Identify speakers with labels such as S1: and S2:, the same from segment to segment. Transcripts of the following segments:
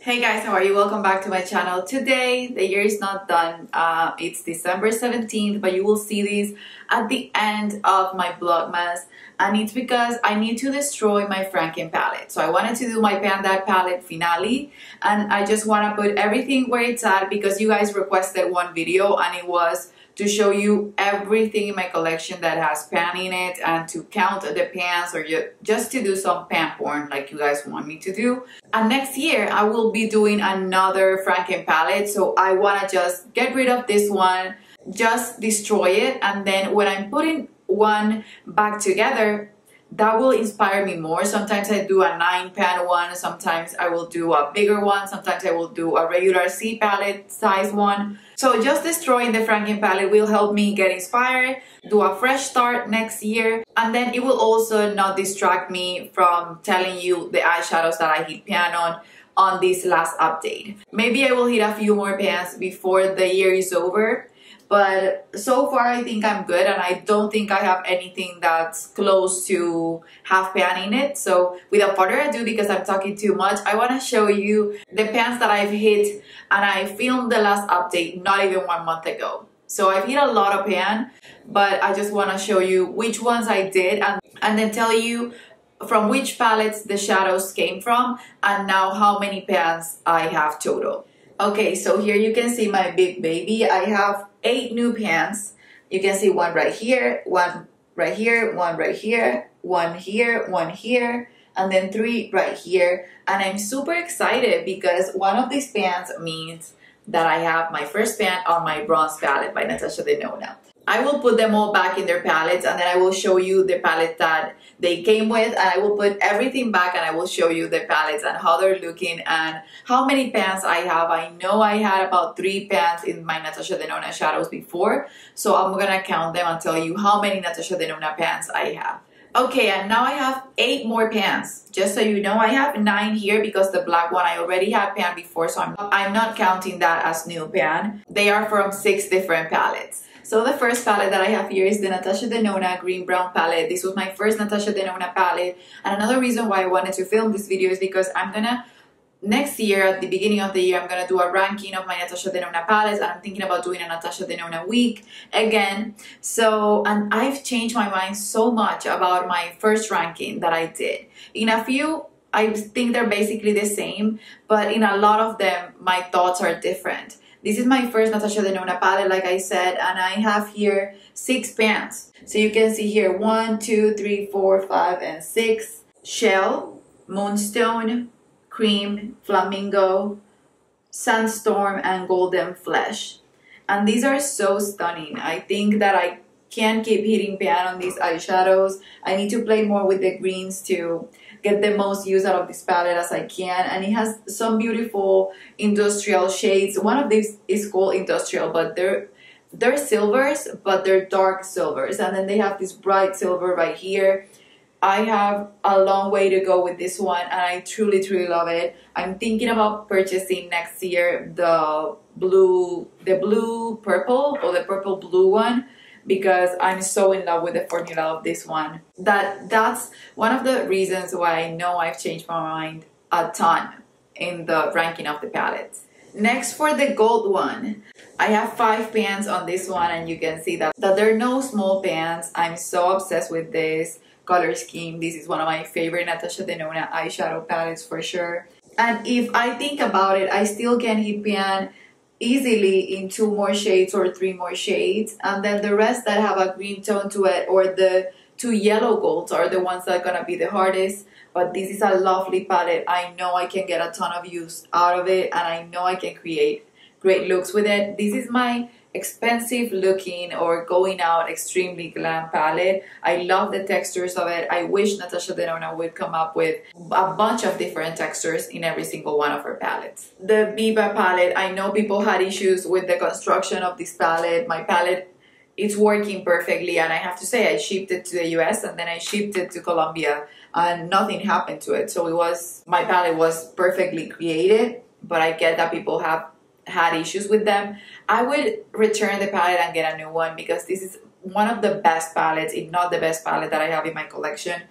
S1: Hey guys, how are you? Welcome back to my channel. Today, the year is not done. It's December 17th, but you will see this at the end of my Vlogmas. And it's because I need to destroy my Frankenpalette. So I wanted to do my Panda palette finale. And I just want to put everything where it's at because you guys requested one video and it was to show you everything in my collection that has pan in it and to count the pans or just to do some pan porn like you guys want me to do. And next year I will be doing another Frankenpalette, so I want to just get rid of this one, just destroy it, and then when I'm putting one back together, that will inspire me more. Sometimes I do a 9-pan one, sometimes I will do a bigger one, sometimes I will do a regular C palette size one. So just destroying the Frankenpalette will help me get inspired, do a fresh start next year, and then it will also not distract me from telling you the eyeshadows that I hit pan on this last update. Maybe I will hit a few more pans before the year is over. But so far I think I'm good and I don't think I have anything that's close to half pan in it. So without further ado, because I'm talking too much, I want to show you the pans that I've hit, and I filmed the last update not even 1 month ago. So I've hit a lot of pan, but I just want to show you which ones I did and then tell you from which palettes the shadows came from and now how many pans I have total. Okay, so here you can see my big baby. I have 8 new pans. You can see one right here, one right here, one right here, one here, one here, and then 3 right here. And I'm super excited because one of these pans means that I have my first pan on my bronze palette by Natasha Denona. I will put them all back in their palettes and then I will show you the palette that they came with, and I will put everything back and I will show you the palettes and how they're looking and how many pans I have. I know I had about 3 pans in my Natasha Denona shadows before, so I'm gonna count them and tell you how many Natasha Denona pans I have. Okay, and now I have 8 more pans. Just so you know, I have 9 here because the black one I already had pan before, so I'm not counting that as new pan. They are from 6 different palettes. So the first palette that I have here is the Natasha Denona Green Brown palette. This was my first Natasha Denona palette. And another reason why I wanted to film this video is because I'm gonna, next year, at the beginning of the year, I'm gonna do a ranking of my Natasha Denona palettes. And I'm thinking about doing a Natasha Denona week again. So, and I've changed my mind so much about my first ranking that I did. In a few, I think they're basically the same, but in a lot of them, my thoughts are different. This is my first Natasha Denona palette, like I said, and I have here 6 pans. So you can see here 1, 2, 3, 4, 5, and 6. Shell, Moonstone, Cream, Flamingo, Sandstorm, and Golden Flesh. And these are so stunning. I think that I can't keep hitting pan on these eyeshadows. I need to play more with the greens to get the most use out of this palette as I can. And it has some beautiful industrial shades. One of these is called industrial, but they're silvers, but they're dark silvers. And then they have this bright silver right here. I have a long way to go with this one and I truly love it. I'm thinking about purchasing next year the blue purple or the purple blue one, because I'm so in love with the formula of this one. That's one of the reasons why I know I've changed my mind a ton in the ranking of the palettes. Next, for the gold one, I have 5 pans on this one, and you can see that there are no small pans. I'm so obsessed with this color scheme. This is one of my favorite Natasha Denona eyeshadow palettes for sure. And if I think about it, I still can hit pan easily in 2 more shades or 3 more shades, and then the rest that have a green tone to it or the 2 yellow golds are the ones that are gonna be the hardest. But this is a lovely palette. I know I can get a ton of use out of it, and I know I can create great looks with it. This is my expensive looking or going out extremely glam palette. I love the textures of it. I wish Natasha Denona would come up with a bunch of different textures in every single one of her palettes. The Viva palette, I know people had issues with the construction of this palette. My palette, it's working perfectly, and I have to say I shipped it to the US and then I shipped it to Colombia and nothing happened to it. So my palette was perfectly created, but I get that people have had issues with them. I would return the palette and get a new one because this is one of the best palettes, if not the best palette that I have in my collection.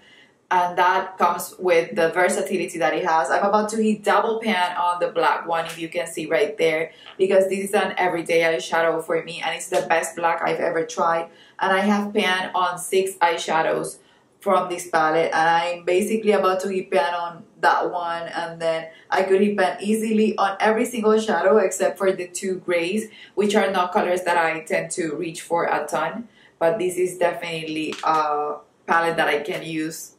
S1: and that comes with the versatility that it has. I'm about to hit double pan on the black one, if you can see right there, because this is an everyday eyeshadow for me and it's the best black I've ever tried. And I have pan on 6 eyeshadows from this palette, and I'm basically about to hit pan on that one, and then I could hit pan easily on every single shadow except for the 2 grays, which are not colors that I tend to reach for a ton, but this is definitely a palette that I can use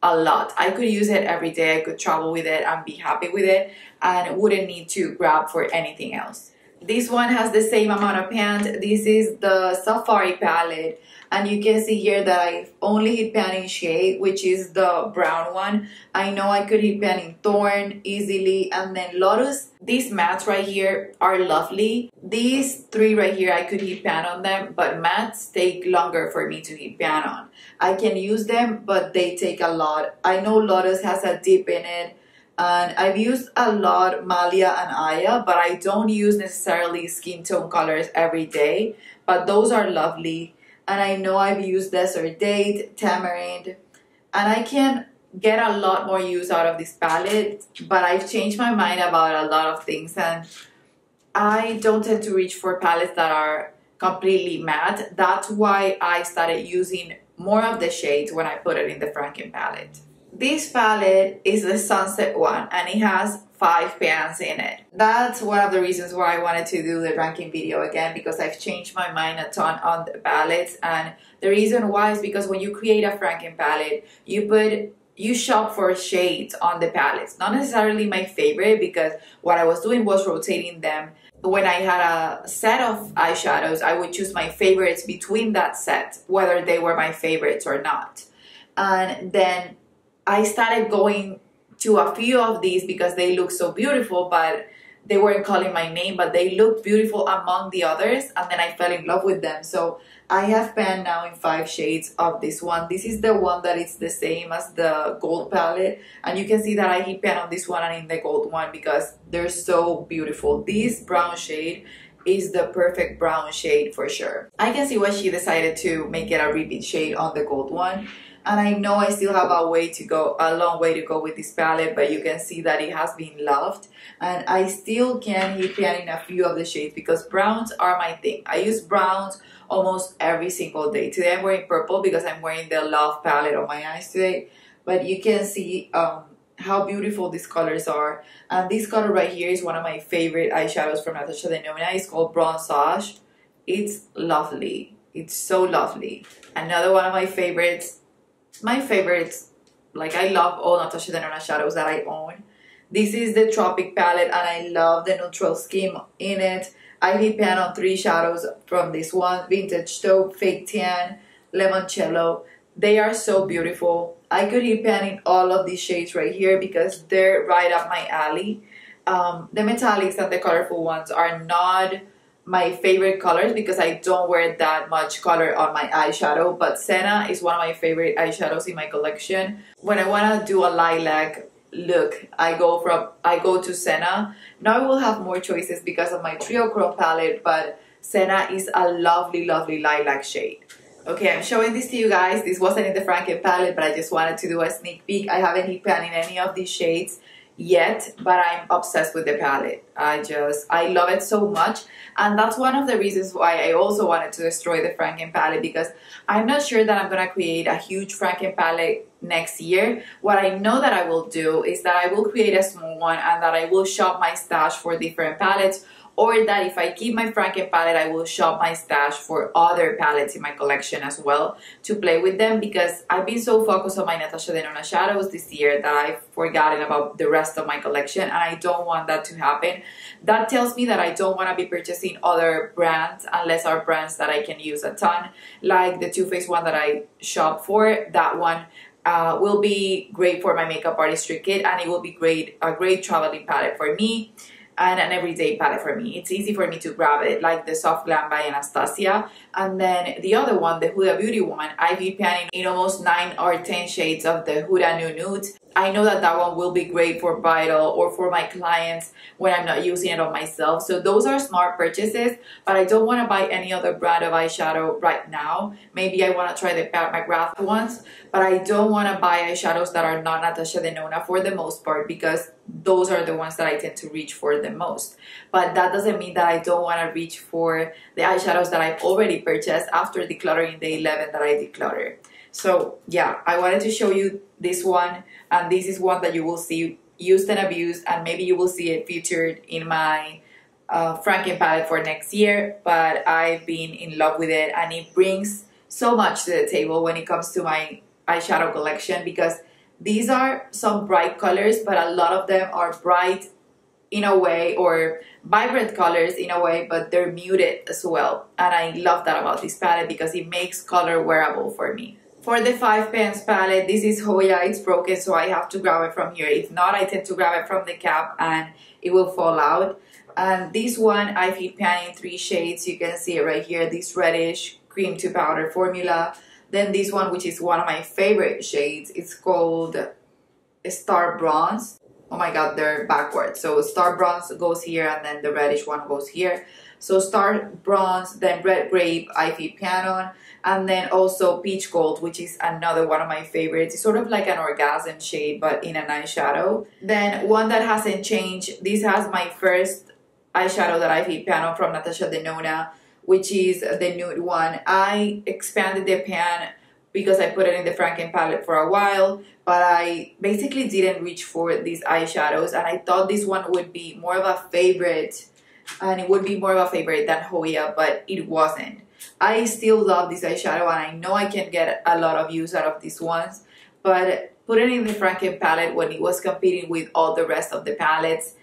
S1: a lot. I could use it every day, I could travel with it and be happy with it and wouldn't need to grab for anything else. This one has the same amount of pans. This is the Safari palette, and you can see here that I only hit pan in shade, which is the brown one. I know I could hit pan in Thorn easily, and then Lotus. These mattes right here are lovely. These 3 right here, I could hit pan on them, but mattes take longer for me to hit pan on. I can use them, but they take a lot. I know Lotus has a dip in it, and I've used a lot Malia and Aya, but I don't use necessarily skin tone colors every day, but those are lovely. And I know I've used Desert Date, Tamarind, and I can get a lot more use out of this palette, but I've changed my mind about a lot of things, and I don't tend to reach for palettes that are completely matte. That's why I started using more of the shades when I put it in the Frankenpalette. This palette is the Sunset one, and it has 5 pans in it. That's one of the reasons why I wanted to do the ranking video again, because I've changed my mind a ton on the palettes. And the reason why is because when you create a Frankenpalette, you shop for shades on the palettes. Not necessarily my favorite, because what I was doing was rotating them. When I had a set of eyeshadows, I would choose my favorites between that set, whether they were my favorites or not. And then I started going to a few of these because they look so beautiful, but they weren't calling my name, but they looked beautiful among the others, and then I fell in love with them. So I have pan now in 5 shades of this one. This is the one that is the same as the gold palette, and you can see that I hit pan on this one and in the gold one because they're so beautiful. This brown shade is the perfect brown shade for sure. I can see why she decided to make it a repeat shade on the gold one. And I know I still have a long way to go with this palette, but you can see that it has been loved. And I still can hit pan in a few of the shades because browns are my thing. I use browns almost every single day. Today I'm wearing purple because I'm wearing the Love palette on my eyes today. But you can see how beautiful these colors are. And this color right here is one of my favorite eyeshadows from Natasha Denona. It's called Bronzage. It's lovely. It's so lovely. Another one of my favorites. Like I love all Natasha Denona shadows that I own. This is the Tropic palette, and I love the neutral scheme in it. I hit pan on 3 shadows from this one: Vintage Taupe, Fake Tan, Limoncello. They are so beautiful. I could hit pan in all of these shades right here because they're right up my alley. The metallics and the colorful ones are not my favorite colors because I don't wear that much color on my eyeshadow, but Senna is one of my favorite eyeshadows in my collection. When I want to do a lilac look, I go to Senna. Now I will have more choices because of my Trio Chrome palette, but Senna is a lovely, lovely lilac shade. Okay, I'm showing this to you guys. This wasn't in the Frankenpalette, but I just wanted to do a sneak peek. I haven't hit pan in any of these shades yet, but I'm obsessed with the palette. I love it so much, and that's one of the reasons why I also wanted to destroy the Frankenpalette, because I'm not sure that I'm gonna create a huge Frankenpalette next year. What I know that I will do is that I will create a small one and that I will shop my stash for different palettes, or that if I keep my Frankenpalette, I will shop my stash for other palettes in my collection as well to play with them, because I've been so focused on my Natasha Denona shadows this year that I've forgotten about the rest of my collection, and I don't want that to happen. That tells me that I don't want to be purchasing other brands unless are brands that I can use a ton, like the Too Faced one that I shop for. That one will be great for my makeup artistry kit, and it will be a great traveling palette for me, and an everyday palette for me. It's easy for me to grab it, like the Soft Glam by Anastasia. And then the other one, the Huda Beauty one, I've hit pan in almost 9 or 10 shades of the Huda New Nude. I know that that one will be great for bridal or for my clients when I'm not using it on myself. So those are smart purchases, but I don't want to buy any other brand of eyeshadow right now. Maybe I want to try the Pat McGrath ones, but I don't want to buy eyeshadows that are not Natasha Denona for the most part, because those are the ones that I tend to reach for the most. But that doesn't mean that I don't want to reach for the eyeshadows that I've already purchased after decluttering day 11 that I decluttered. So yeah, I wanted to show you this one, and this is one that you will see used and abused, and maybe you will see it featured in my Frankenpalette for next year. But I've been in love with it, and it brings so much to the table when it comes to my eyeshadow collection, because these are some bright colors, but a lot of them are bright in a way, or vibrant colors in a way, but they're muted as well. And I love that about this palette because it makes color wearable for me. For the Fivepence palette, this is Joya. It's broken, so I have to grab it from here. If not, I tend to grab it from the cap and it will fall out. And this one, I've heat pan in 3 shades. You can see it right here, this reddish cream to powder formula. Then this one, which is one of my favorite shades, it's called Star Bronze. Oh my god, they're backwards. So Star Bronze goes here, and then the reddish one goes here. So Star Bronze, then Red Grape, I've heat pan on. And then also Peach Gold, which is another one of my favorites. It's sort of like an orgasm shade, but in an eyeshadow. Then one that hasn't changed, this has my first eyeshadow that I've heat pan on from Natasha Denona, which is the nude one. I expanded the pan because I put it in the Frankenpalette for a while, but I basically didn't reach for these eyeshadows, and I thought this one would be more of a favorite, and it would be more of a favorite than Joya, but it wasn't. I still love this eyeshadow, and I know I can get a lot of use out of these ones, but putting in the Frankenpalette when it was competing with all the rest of the palettes,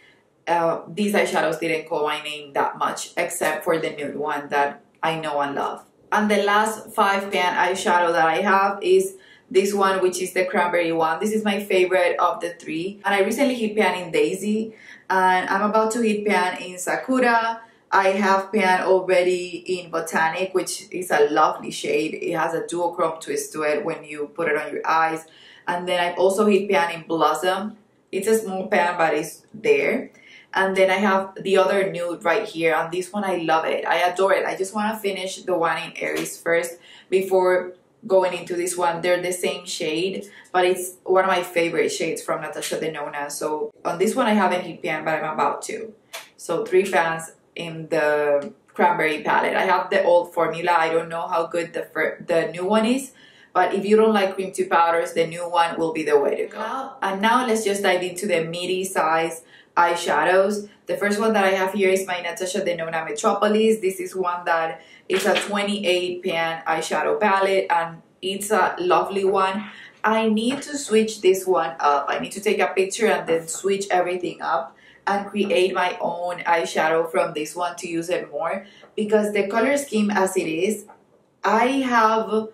S1: these eyeshadows didn't call my name that much, except for the nude one that I know and love. And the last 5-pan eyeshadow that I have is this one, which is the Cranberry one. This is my favorite of the 3, and I recently heat pan in Daisy, and I'm about to heat pan in Sakura. I have pan already in Botanic, which is a lovely shade. It has a duochrome twist to it when you put it on your eyes. And then I've also heat pan in Blossom. It's a small pan, but it's there. And then I have the other nude right here, and this one I love it. I adore it. I just want to finish the one in Aeris first before going into this one. They're the same shade, but it's one of my favorite shades from Natasha Denona. So on this one I haven't heat pan, but I'm about to. So 3 pans in the Cranberry palette. I have the old formula. I don't know how good the new one is, but if you don't like cream to powders, the new one will be the way to go. And now let's just dive into the midi size eyeshadows. The first one that I have here is my Natasha Denona Metropolis. This is one that is a 28 pan eyeshadow palette, and it's a lovely one. I need to switch this one up. I need to take a picture and then switch everything up and create my own eyeshadow from this one to use it more, because the color scheme as it is, I have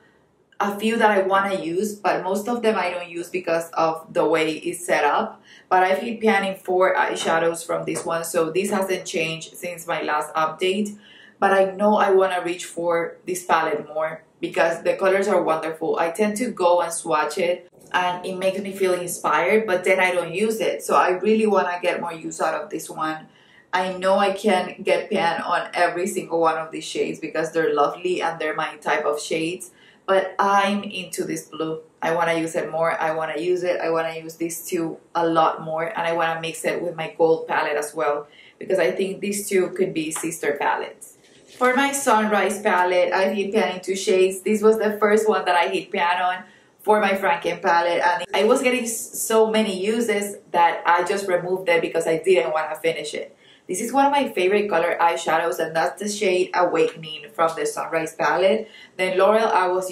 S1: a few that I want to use, but most of them I don't use because of the way it's set up. But I've been panning 4 eyeshadows from this one, so this hasn't changed since my last update. But I know I want to reach for this palette more because the colors are wonderful. I tend to go and swatch it and it makes me feel inspired, but then I don't use it. So I really want to get more use out of this one. I know I can get pan on every single one of these shades because they're lovely and they're my type of shades. But I'm into this blue. I want to use it more. I want to use it. I want to use these two a lot more. And I want to mix it with my gold palette as well, because I think these two could be sister palettes. For my Sunrise palette, I heat pan in 2 shades. This was the first one that I heat pan on for my Frankenpalette, and I was getting so many uses that I just removed it because I didn't want to finish it. This is one of my favorite color eyeshadows, and that's the shade Awakening from the Sunrise palette. Then Laurel I was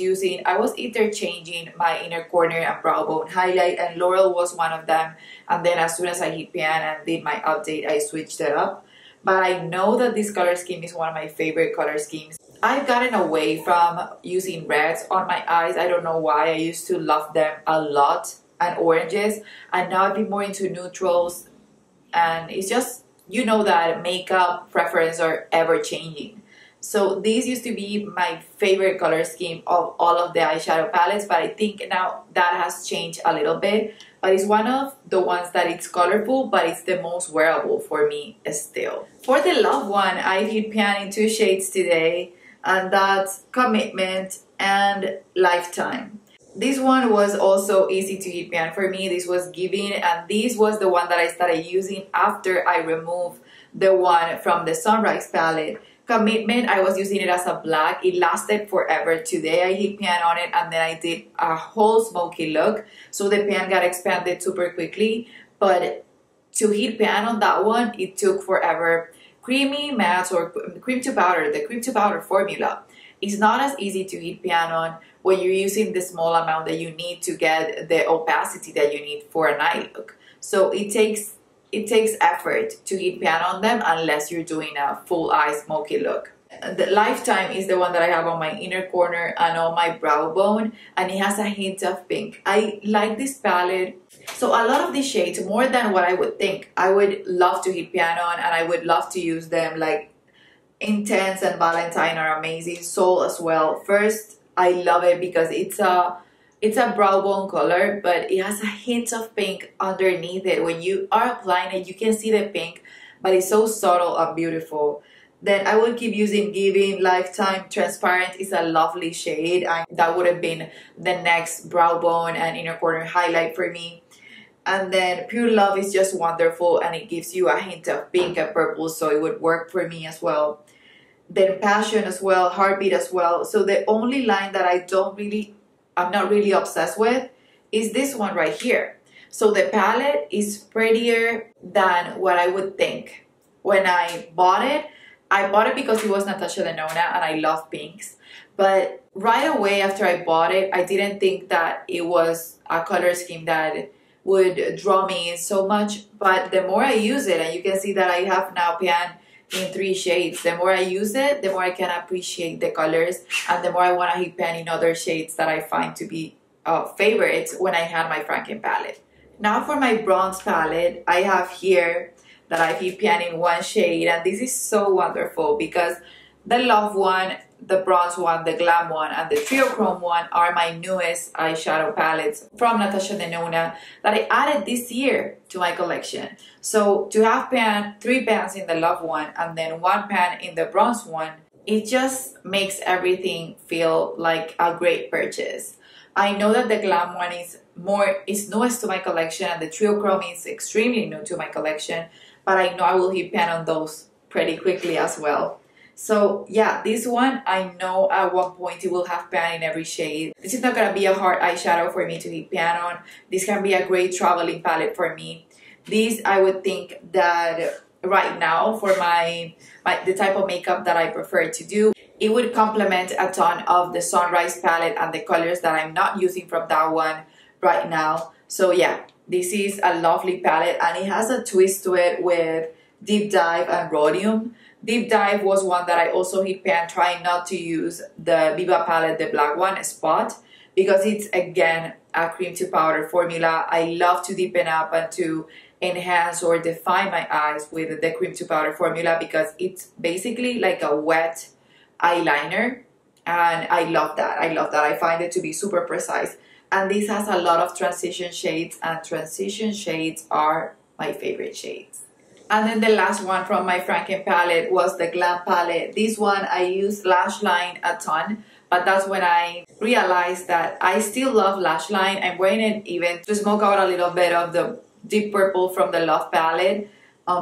S1: interchanging my inner corner and brow bone highlight, and Laurel was one of them. And then as soon as I hit pan and did my update, I switched it up. But I know that this color scheme is one of my favorite color schemes. I've gotten away from using reds on my eyes. I don't know why. I used to love them a lot, and oranges, and now I've been more into neutrals. And it's just, you know that makeup preferences are ever changing. So these used to be my favorite color scheme of all of the eyeshadow palettes, but I think now that has changed a little bit. but it's one of the ones that it's colorful, but it's the most wearable for me still. For the Love one, I hit pan in 2 shades today, and that's Commitment and Lifetime. This one was also easy to hit pan for me. This was Giving, and this was the one that I started using after I removed the one from the Sunrise palette. Commitment, I was using it as a black. It lasted forever. Today I hit pan on it, and then I did a whole smoky look, so the pan got expanded super quickly. But to hit pan on that one, it took forever. Creamy matte or cream to powder, the cream to powder formula is not as easy to hit pan on when you're using the small amount that you need to get the opacity that you need for a night look. So it takes effort to hit pan on them unless you're doing a full eye smoky look. The Lifetime is the one that I have on my inner corner and on my brow bone, and it has a hint of pink. I like this palette. So a lot of these shades, more than what I would think, I would love to hit pan on, and I would love to use them. Like Intense and Valentine are amazing. Soul as well. First, I love it because it's a brow bone color, but it has a hint of pink underneath it. When you are applying it, you can see the pink, but it's so subtle and beautiful. Then I would keep using Giving. Lifetime Transparent is a lovely shade, and that would have been the next brow bone and inner corner highlight for me. And then Pure Love is just wonderful, and it gives you a hint of pink and purple, so it would work for me as well. Then Passion as well, Heartbeat as well. So the only line that I'm not really obsessed with is this one right here. So the palette is prettier than what I would think. When I bought it because it was Natasha Denona, and I love pinks. But right away after I bought it, I didn't think that it was a color scheme that would draw me in so much. But the more I use it, and you can see that I have now pan in 3 shades, the more I use it, the more I can appreciate the colors, and the more I want to hit pan in other shades that I find to be favorites when I had my Frankenpalette. Now for my bronze palette, I have here that I hit pan in 1 shade, and this is so wonderful because the Love one, the bronze one, the Glam one, and the Trio Chrome one are my newest eyeshadow palettes from Natasha Denona that I added this year to my collection. So to have 3 pans in the Love one and then 1 pan in the bronze one, it just makes everything feel like a great purchase. I know that the Glam one is newest to my collection, and the Trio Chrome is extremely new to my collection, but I know I will hit pan on those pretty quickly as well. So yeah, this one, I know at one point it will have pan in every shade. This is not going to be a hard eyeshadow for me to hit pan on. This can be a great traveling palette for me. This, I would think that right now for the type of makeup that I prefer to do, it would complement a ton of the Sunrise palette and the colors that I'm not using from that one right now. So yeah, this is a lovely palette, and it has a twist to it with Deep Dive and Rhodium. Deep Dive was one that I also hit pan trying not to use the Viva palette, the black one, Spot, because it's again a cream to powder formula. I love to deepen up and to enhance or define my eyes with the cream to powder formula because it's basically like a wet eyeliner, and I love that. I find it to be super precise, and this has a lot of transition shades, and transition shades are my favorite shades. And then the last one from my Frankenpalette was the Glam Palette. This one I use lash line a ton, but that's when I realized that I still love lash line. I'm wearing it even to smoke out a little bit of the deep purple from the Love palette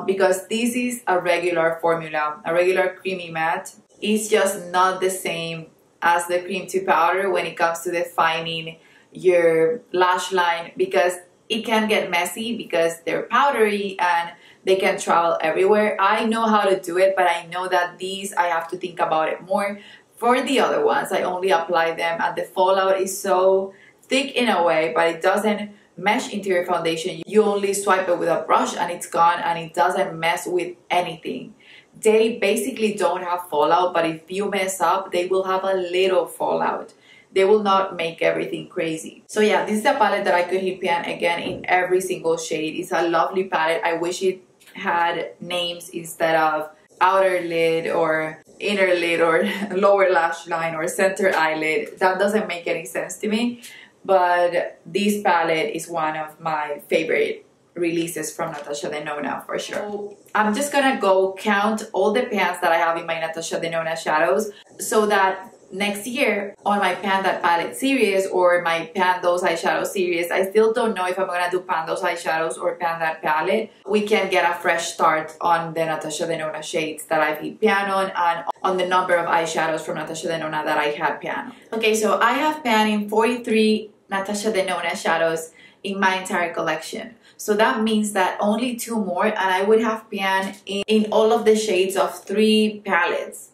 S1: because this is a regular formula, a regular creamy matte. It's just not the same as the cream to powder when it comes to defining your lash line, because it can get messy because they're powdery and they can travel everywhere. I know how to do it, but I know that these, I have to think about it more. For the other ones, I only apply them, and the fallout is so thick in a way, but it doesn't mesh into your foundation. You only swipe it with a brush and it's gone, and it doesn't mess with anything. They basically don't have fallout, but if you mess up, they will have a little fallout. They will not make everything crazy. So yeah, this is a palette that I could hit pan again in every single shade. It's a lovely palette. I wish it had names instead of outer lid or inner lid or lower lash line or center eyelid. That doesn't make any sense to me. but this palette is one of my favorite releases from Natasha Denona for sure. So I'm just gonna go count all the pans that I have in my Natasha Denona shadows, so that next year on my Pan That Palette series or my Pan Those Eyeshadow series, I still don't know if I'm gonna do Pan Those Eyeshadows or Pan That Palette. We can get a fresh start on the Natasha Denona shades that I've hit pan on, and on the number of eyeshadows from Natasha Denona that I had pan. Okay, so I have pan in 43 Natasha Denona shadows in my entire collection. So that means that only 2 more and I would have pan in all of the shades of 3 palettes.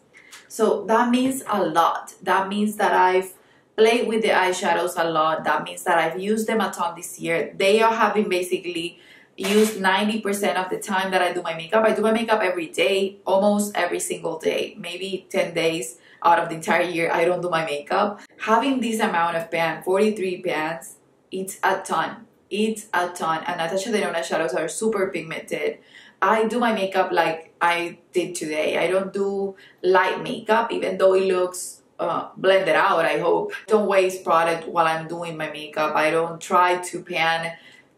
S1: So that means a lot. That means that I've played with the eyeshadows a lot. That means that I've used them a ton this year. They are having basically used 90% of the time that I do my makeup. I do my makeup every day, almost every single day. Maybe 10 days out of the entire year I don't do my makeup. Having this amount of pan, 43 pans, it's a ton. It's a ton. And Natasha Denona shadows are super pigmented. I do my makeup like I did today. I don't do light makeup, even though it looks blended out, I hope. I don't waste product while I'm doing my makeup. I don't try to pan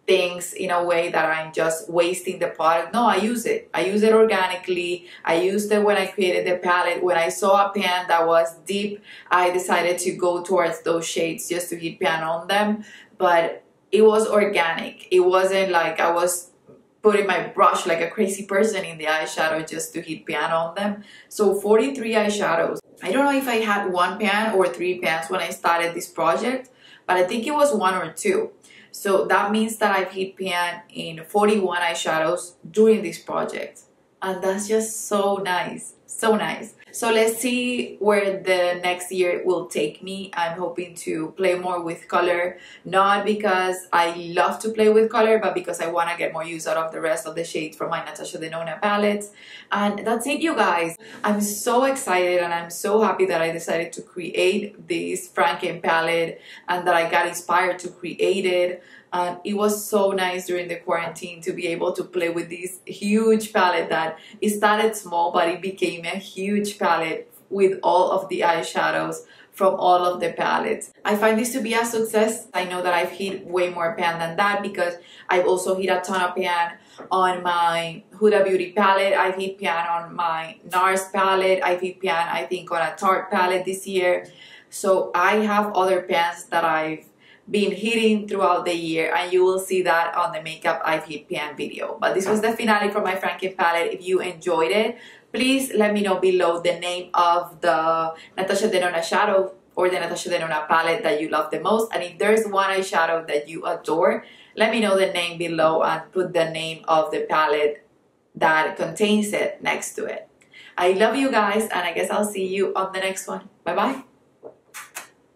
S1: things in a way that I'm just wasting the product. No, I use it. I use it organically. I used it when I created the palette. When I saw a pan that was deep, I decided to go towards those shades just to hit pan on them. But it was organic. It wasn't like I was putting my brush like a crazy person in the eyeshadow just to hit pan on them. So 43 eyeshadows. I don't know if I had 1 pan or 3 pans when I started this project, but I think it was 1 or 2. So that means that I've hit pan in 41 eyeshadows during this project. And that's just so nice. So nice. So let's see where the next year will take me. I'm hoping to play more with color, not because I love to play with color, but because I want to get more use out of the rest of the shades from my Natasha Denona palettes. And that's it, you guys. I'm so excited and I'm so happy that I decided to create this Frankenpalette and that I got inspired to create it. And it was so nice during the quarantine to be able to play with this huge palette that it started small, but it became a huge palette with all of the eyeshadows from all of the palettes. I find this to be a success. I know that I've hit way more pan than that because I've also hit a ton of pan on my Huda Beauty palette. I've hit pan on my NARS palette. I've hit pan, I think, on a Tarte palette this year. So I have other pans that I've been hitting throughout the year, and you will see that on the makeup I've hit pan video. But this was the finale for my Frankenpalette. If you enjoyed it, please let me know below the name of the Natasha Denona shadow or the Natasha Denona palette that you love the most. And if there's one eyeshadow that you adore, let me know the name below and put the name of the palette that contains it next to it. I love you guys, and I guess I'll see you on the next one. Bye bye.